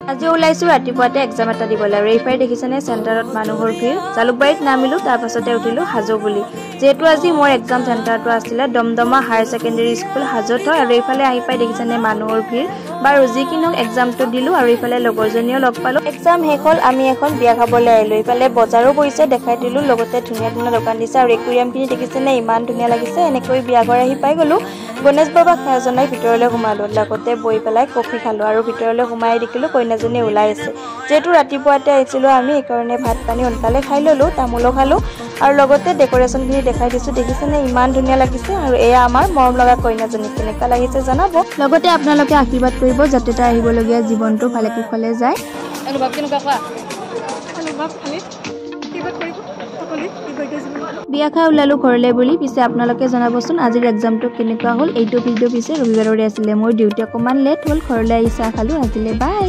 আজি ওলাইছো ৰাতিপুৱাতে এক্সাম এটা দিবলৈ আৰু এইফালে দেখিছেনে চেণ্টাৰত মানুহৰ ভিৰ জালুকবাৰীত নামিলো তাৰ পাছতে উঠিলো হাজো বুলি যেহেতু আজি মোৰ এক্সাম চেণ্টাৰটো আছিলে দমদমা হায়াৰ ছেকেণ্ডাৰী স্কুল হাজোত হয় আৰু এইফালে আহি পাই দেখিছেনে মানুহৰ ভিৰ বাৰু যি কিনক এক্সামটো দিলো আৰু এইফালে লগৰজনীও লগ পালো এক্সাম শেষ হ'ল আমি এখন বিয়া খাবলৈ আহিলো এইফালে বজাৰো কৰিছে দেখাই দিলো লগতে ধুনীয়া ধুনীয়া দোকান দিছে আৰু একুৰিয়ামখিনি দেখিছেনে ইমান ধুনীয়া লাগিছে এনেকৈ বিয়া ঘৰ আহি পাই গলো গণেশ বাবাক সেৱা জনাই ভিতৰলৈ সোমালো লগতে বহি পেলাই কফি খালো আৰু ভিতৰলৈ সোমাই দেখিলো কইনাজনী ওলাই আছে যেহেতু ৰাতিপুৱাতে আহিছিলো আমি এইকাৰণে ভাত পানী সোনকালে খাই ললো তামোলো খালো আৰু লগতে ডেকোৰেশ্যনখিনি দেখাই দিছো দেখিছেনে ইমান ধুনীয়া লাগিছে আৰু এয়া আমাৰ মৰম লগা কইনাজনী কেনেকুৱা লাগিছে জনাব লগতে আপোনালোকে আশীৰ্বাদ কৰিব যাতে তাই আহিবলগীয়া জীৱনটো ভালে কুশলে যায় অনুভৱ কেনেকুৱা কোৱা অনুভৱ খালি আশীৰ্বাদ কৰিব সকলোৱে বিয়া খাই ওলালো ঘৰলৈ বুলি পিছে আপোনালোকে জনাবচোন আজিৰ এক্সামটো কেনেকুৱা হ'ল এইটো ভিডিঅ' পিছে ৰবিবাৰৰে আছিলে মোৰ ডিউটি অকণমান লেট হ'ল ঘৰলৈ আহি চাহ খালো আজিলৈ বাই